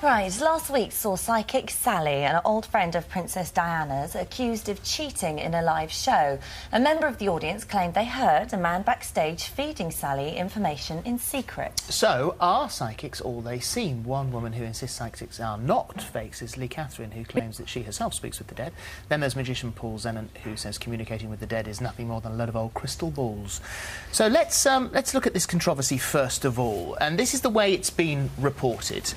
Right, last week saw psychic Sally, an old friend of Princess Diana's, accused of cheating in a live show. A member of the audience claimed they heard a man backstage feeding Sally information in secret. So, are psychics all they seem? One woman who insists psychics are not fakes is Leigh Catherine, who claims that she herself speaks with the dead. Then there's magician Paul Zennant, who says communicating with the dead is nothing more than a load of old crystal balls. So let's look at this controversy first of all, and this is the way it's been reported.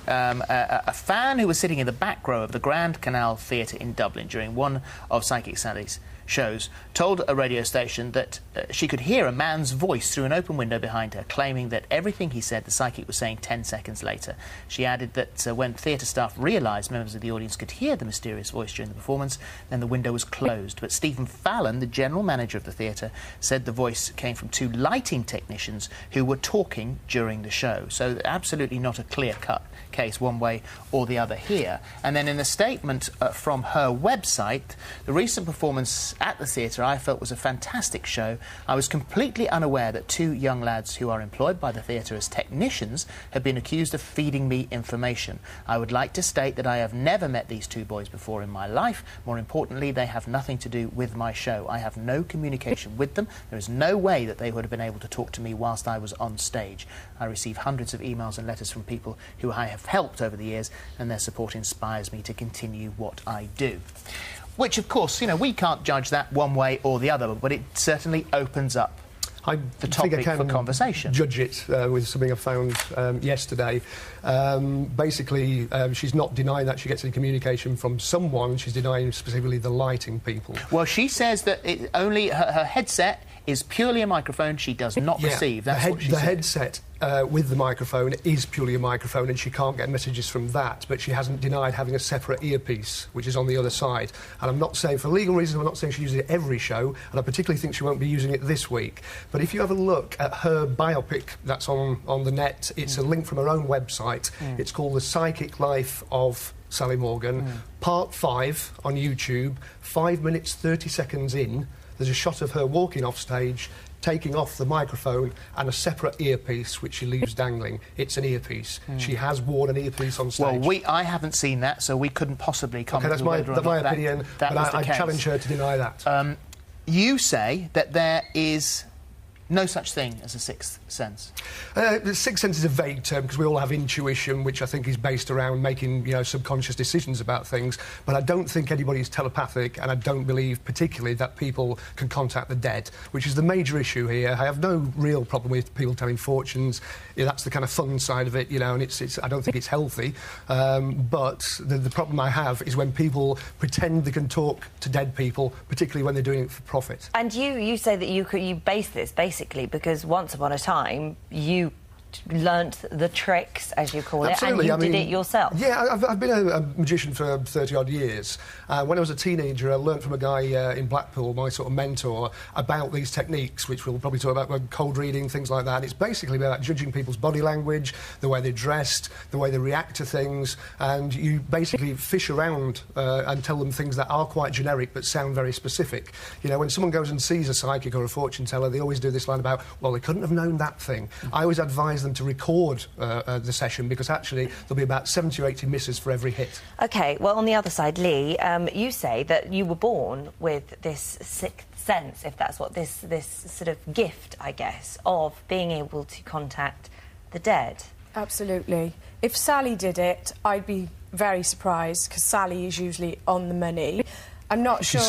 A fan who was sitting in the back row of the Grand Canal Theatre in Dublin during one of Psychic Sally's shows told a radio station that she could hear a man's voice through an open window behind her, claiming that everything he said the psychic was saying 10 seconds later. She added that when theatre staff realised members of the audience could hear the mysterious voice during the performance, then the window was closed. But Stephen Fallon, the general manager of the theatre, said the voice came from two lighting technicians who were talking during the show. So absolutely not a clear-cut case one way or the other here. And then in a statement from her website, the recent performance at the theatre I felt was a fantastic show. I was completely unaware that two young lads who are employed by the theatre as technicians had been accused of feeding me information. I would like to state that I have never met these two boys before in my life. More importantly, they have nothing to do with my show. I have no communication with them. There is no way that they would have been able to talk to me whilst I was on stage. I receive hundreds of emails and letters from people who I have helped over the years, and their support inspires me to continue what I do. Which, of course, you know, we can't judge that one way or the other, but it certainly opens up the topic for conversation. Judge it with something I found yesterday. Basically, she's not denying that she gets any communication from someone. She's denying specifically the lighting people. Well, she says that only her headset is purely a microphone. She does not receive. That's what she said. The headset with the microphone is purely a microphone, and she can't get messages from that, but she hasn't denied having a separate earpiece, which is on the other side. And I'm not saying, for legal reasons, I'm not saying she uses it every show, and I particularly think she won't be using it this week. But if you have a look at her biopic that's on the net, it's a link from her own website. It's called The Psychic Life of Sally Morgan. Part 5 on YouTube, 5 minutes, 30 seconds in. There's a shot of her walking off stage, taking off the microphone and a separate earpiece which she leaves dangling. It's an earpiece. She has worn an earpiece on stage. Well, I haven't seen that, so we couldn't possibly comment. Okay, that's my opinion, but I challenge her to deny that. You say that there is no such thing as a sixth sense. The sixth sense is a vague term because we all have intuition, which I think is based around making, you know, subconscious decisions about things. But I don't think anybody's telepathic, and I don't believe particularly that people can contact the dead, which is the major issue here. I have no real problem with people telling fortunes. Yeah, that's the kind of fun side of it, you know, and I don't think it's healthy. But the problem I have is when people pretend they can talk to dead people, particularly when they're doing it for profit. And you say that you base this basically because once upon a time you learnt the tricks, as you call it, and you did it yourself. Yeah, I've been a magician for 30-odd years. When I was a teenager, I learnt from a guy in Blackpool, my sort of mentor, about these techniques, which we'll probably talk about, cold reading, things like that. And it's basically about judging people's body language, the way they're dressed, the way they react to things, and you basically fish around and tell them things that are quite generic but sound very specific. You know, when someone goes and sees a psychic or a fortune teller, they always do this line about, well, they couldn't have known that thing. I always advise them to record the session because actually there'll be about 70 or 80 misses for every hit. OK, well, on the other side, Leigh, you say that you were born with this sixth sense, if that's what this sort of gift, I guess, of being able to contact the dead. Absolutely. If Sally did it, I'd be very surprised because Sally is usually on the money. I'm not sure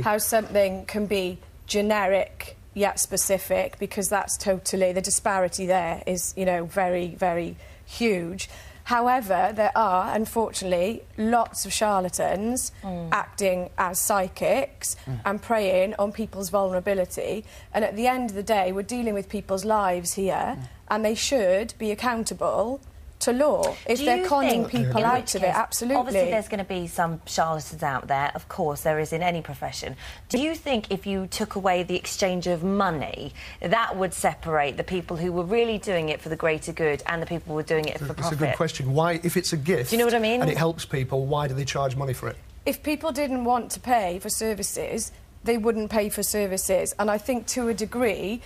how something can be generic yet specific, because that's totally, the disparity there is, you know, very, very huge. However, there are, unfortunately, lots of charlatans acting as psychics and preying on people's vulnerability. And at the end of the day, we're dealing with people's lives here, and they should be accountable to law if they're conning people out of it. Absolutely. Obviously, there's going to be some charlatans out there. Of course, there is in any profession. Do you think if you took away the exchange of money, that would separate the people who were really doing it for the greater good and the people who were doing it for profit? It's a good question. Why, if it's a gift, do you know what I mean? And it helps people, why do they charge money for it? If people didn't want to pay for services, they wouldn't pay for services. And I think to a degree,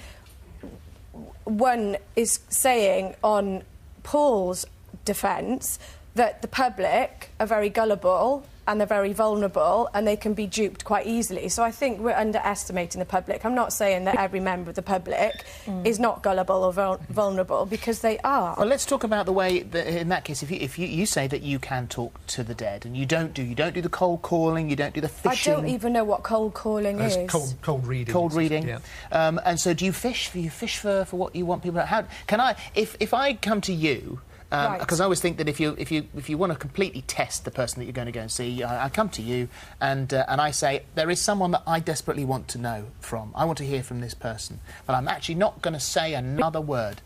one is saying on Paul's defence that the public are very gullible and they're very vulnerable and they can be duped quite easily. So I think we're underestimating the public. I'm not saying that every member of the public is not gullible or vulnerable, because they are. Well, let's talk about the way that, in that case, if you say that you can talk to the dead and you don't do the cold calling, you don't do the fishing. I don't even know what cold calling is. Cold reading. Cold reading. Yeah. And so do you fish? Do you fish for what you want people to... How can I... If I come to you... Because I always think that if you want to completely test the person that you're going to go and see, I come to you and I say, there is someone that I desperately want to know from. I want to hear from this person, but I'm actually not going to say another word.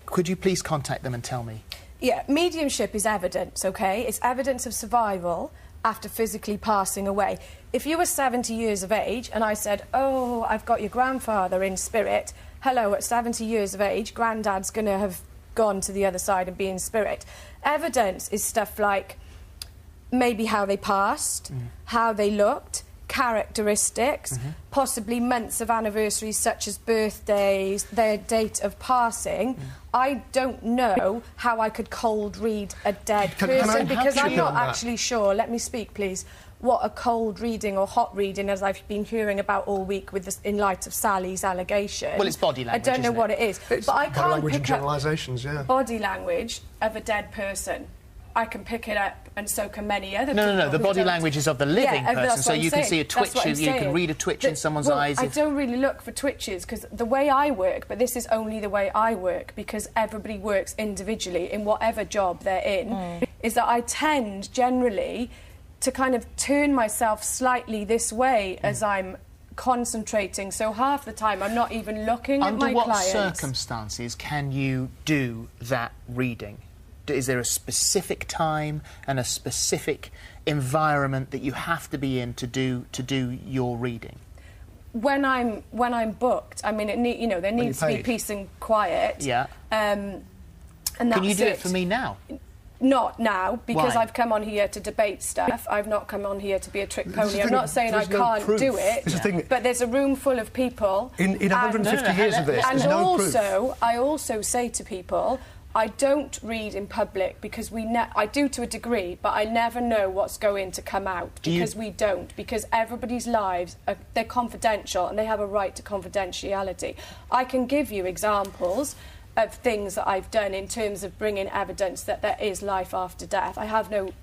Could you please contact them and tell me? Yeah, mediumship is evidence, OK? It's evidence of survival after physically passing away. If you were 70 years of age and I said, oh, I've got your grandfather in spirit, hello, at 70 years of age, Grandad's going to have gone to the other side and be in spirit. Evidence is stuff like maybe how they passed, how they looked, characteristics, possibly months of anniversaries such as birthdays, their date of passing. I don't know how I could cold read a dead person because I'm not actually sure. Let me speak, please. What a cold reading or hot reading, as I've been hearing about all week with this, in light of Sally's allegation. Well, it's body language. I don't know what it is, but I can't pick up body language of a dead person. I can pick it up, and so can many other people. No, the body language is of the living person, so you can see a twitch, you can read a twitch in someone's eyes. I don't really look for twitches, because the way I work, but this is only the way I work, because everybody works individually in whatever job they're in, is that I tend, generally, to kind of turn myself slightly this way as I'm concentrating. So half the time I'm not even looking at my clients. Under what circumstances can you do that reading? Is there a specific time and a specific environment that you have to be in to do your reading? When I'm booked, I mean, there needs to be peace and quiet. Yeah. And that's Can you do it for me now? Not now, because Why? I've come on here to debate stuff. I've not come on here to be a trick pony. I'm not saying I can't do it, but there's a room full of people. In 150 years of this, and there's no proof. I also say to people, I don't read in public because I do to a degree, but I never know what's going to come out because everybody's lives they're confidential and they have a right to confidentiality. I can give you examples of things that I've done in terms of bringing evidence that there is life after death. I have no,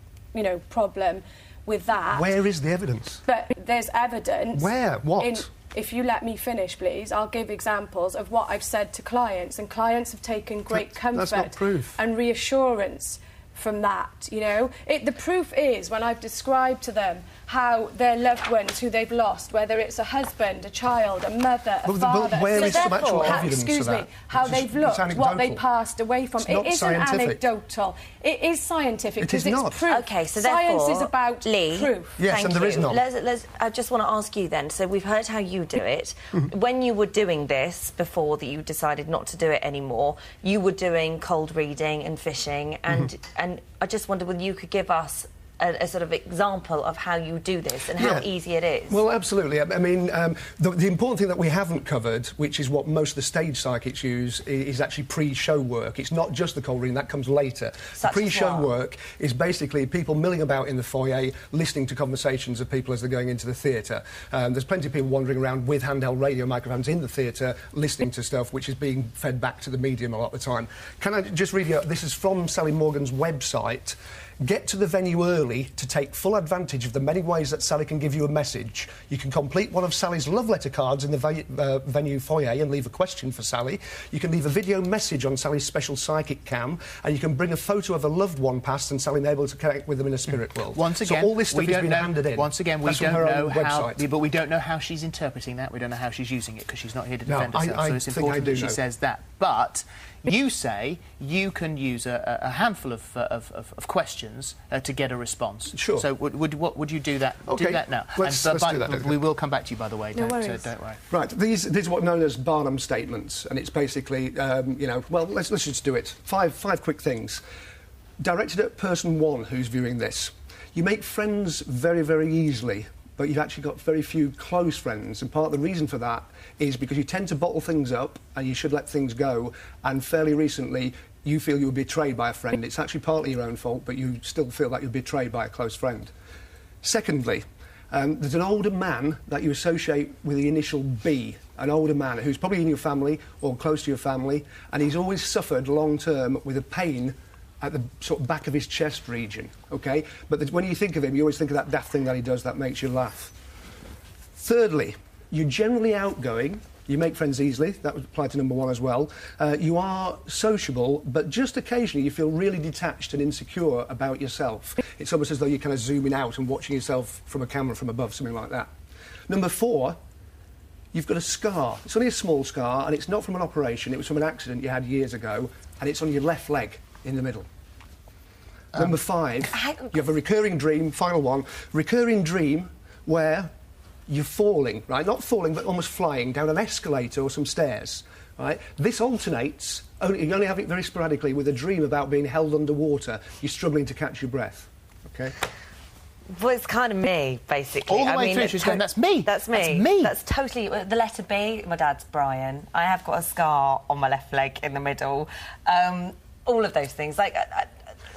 problem with that. Where is the evidence? But there's evidence. Where? What? If you let me finish, please, I'll give examples of what I've said to clients, and clients have taken great comfort and reassurance from that, The proof is when I've described to them how their loved ones who they've lost, whether it's a husband, a child, a mother, a father... But where is some actual evidence excuse of that? me, how they've looked, what they passed away from. It isn't anecdotal. It is scientific because it's proof. OK, so science is about Leigh, proof. Yes, and there is none. I just want to ask you then, so we've heard how you do it. When you were doing this, before that you decided not to do it anymore, you were doing cold reading and fishing, and I just wondered whether you could give us a sort of example of how you do this and how easy it is. Well, absolutely. I mean, the important thing that we haven't covered, which is what most of the stage psychics use, is actually pre-show work. It's not just the cold reading, that comes later. The pre-show work is basically people milling about in the foyer, listening to conversations of people as they're going into the theatre. There's plenty of people wandering around with handheld radio microphones in the theatre, listening to stuff which is being fed back to the medium a lot of the time. Can I just read you, this is from Sally Morgan's website. Get to the venue early to take full advantage of the many ways that Sally can give you a message. You can complete one of Sally's love letter cards in the venue foyer and leave a question for Sally. You can leave a video message on Sally's special psychic cam, and you can bring a photo of a loved one past and Sally able to connect with them in a spirit world. Once again, so all this stuff has been handed in. Once again, we don't know how, but we don't know how she's interpreting that. We don't know how she's using it because she's not here to defend herself. So it's important that she says that. But you say you can use a handful of questions to get a response. Sure. So would you do that? Okay. Do that now. Let's do that. We will come back to you, by the way. No don't worry. Right. These are what known as Barnum statements, and it's basically, well, let's just do it. Five quick things. Directed at person one who's viewing this. You make friends very, very easily, but you've actually got very few close friends, and part of the reason for that is because you tend to bottle things up and you should let things go, and fairly recently you feel you were betrayed by a friend. It's actually partly your own fault, but you still feel like you're betrayed by a close friend. Secondly, there's an older man that you associate with the initial B, an older man who's probably in your family or close to your family, and he's always suffered long-term with a pain at the sort of back of his chest region, OK? But when you think of him, you always think of that daft thing that he does that makes you laugh. Thirdly, you're generally outgoing. You make friends easily. That would apply to number 1 as well. You are sociable, but just occasionally you feel really detached and insecure about yourself. It's almost as though you're kind of zooming out and watching yourself from a camera from above, something like that. Number 4, you've got a scar. It's only a small scar, and it's not from an operation. It was from an accident you had years ago, and it's on your left leg in the middle. Number 5, you have a recurring dream, final one, recurring dream where you're falling, right? Not falling, but almost flying down an escalator or some stairs, right? This alternates, you only have it very sporadically, with a dream about being held underwater. You're struggling to catch your breath, OK? Well, it's kind of me, basically. All the way through, she's going, that's me. That's me. That's me. That's totally... The letter B, my dad's Brian. I have got a scar on my left leg in the middle. All of those things, like...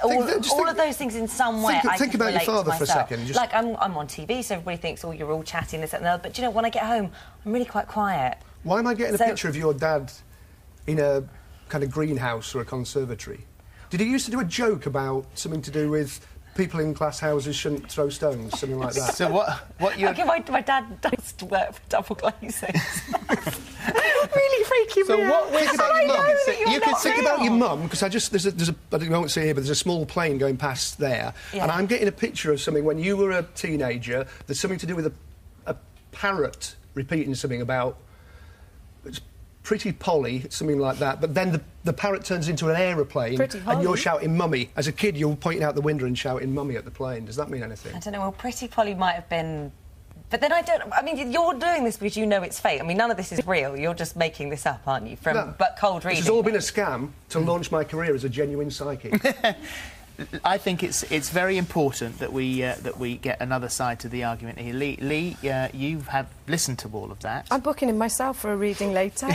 all of those things in some way. Think about your father for a second. Like, I'm on TV, so everybody thinks, oh, you're all chatting, this, that, and the other. But, you know, when I get home, I'm really quite quiet. Why am I getting a picture of your dad in a kind of greenhouse or a conservatory? Did he used to do a joke about something to do with people in glass houses shouldn't throw stones, something like that? So what you... Okay, my dad does work for double glazing. Really freaking so me what out. think about your mum? You can think about your mum, because I won't say here, but there's a small plane going past there, and I'm getting a picture of something when you were a teenager. There's something to do with a parrot repeating something about it's Pretty Polly, something like that. But then the parrot turns into an aeroplane, and you're shouting "Mummy." As a kid, you're pointing out the window and shouting "Mummy" at the plane. Does that mean anything? I don't know. Well, Pretty Polly might have been. But then I don't... I mean, you're doing this because you know it's fake. I mean, none of this is real. You're just making this up, aren't you? But cold reading. This has all been a scam to launch my career as a genuine psychic. I think it's very important that we get another side to the argument here. Leigh, you have listened to all of that. I'm booking in myself for a reading later.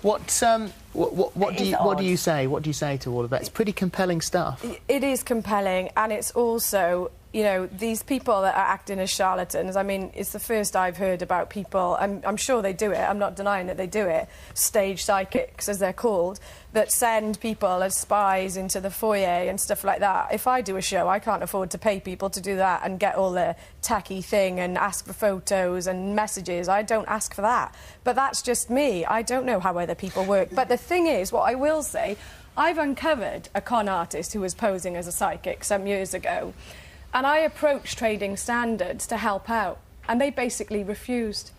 What do you say? What do you say to all of that? It's pretty compelling stuff. It is compelling, and it's also, you know, these people that are acting as charlatans. I mean, it's the first I've heard about people. I'm sure they do it. I'm not denying that they do it. Stage psychics, as they're called, that send people as spies into the foyer and stuff like that. If I do a show, I can't afford to pay people to do that and get all the tacky thing and ask for photos and messages. I don't ask for that. But that's just me. I don't know how other people work. But the thing is, what I will say, I've uncovered a con artist who was posing as a psychic some years ago, and I approached Trading Standards to help out, and they basically refused.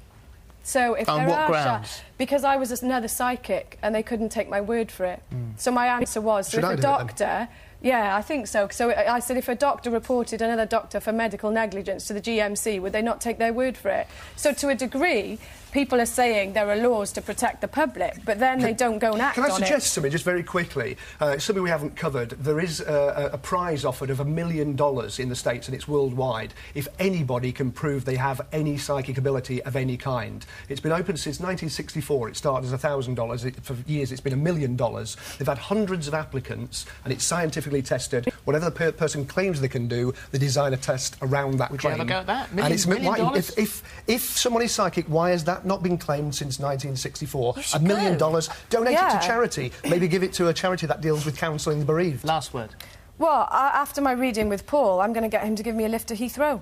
So if on there what are grounds? Because I was another psychic, and they couldn't take my word for it. So my answer was, so if a doctor... Yeah, I think so. So I said, if a doctor reported another doctor for medical negligence to the GMC, would they not take their word for it? So to a degree, people are saying there are laws to protect the public, but then they don't go and act on it. Can I suggest something, just very quickly? Something we haven't covered. There is a prize offered of $1 million in the States, and it's worldwide, if anybody can prove they have any psychic ability of any kind. It's been open since 1964. It started as $1,000. For years, it's been $1 million. They've had hundreds of applicants, and it's scientifically tested. Whatever the person claims they can do, they design a test around that claim. Would you ever go at that? $1 million? If someone is psychic, why has that not been claimed since 1964? $1 million. Donate it to charity. Maybe give it to a charity that deals with counselling the bereaved. Last word. Well, after my reading with Paul, I'm going to get him to give me a lift to Heathrow.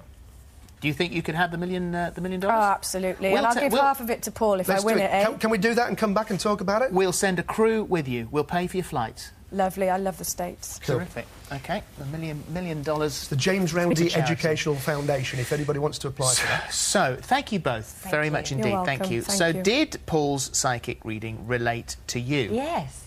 Do you think you could have the $1 million? Oh, absolutely. And I'll give half of it to Paul if I win it, eh? Can we do that and come back and talk about it? We'll send a crew with you. We'll pay for your flights. Lovely. I love the States. Cool. Terrific. OK, $1 million. It's the James Randi Educational Foundation, if anybody wants to apply for that. So, thank you both very much indeed. You're welcome. Thank you. Thank so, you. did Paul's psychic reading relate to you? Yes.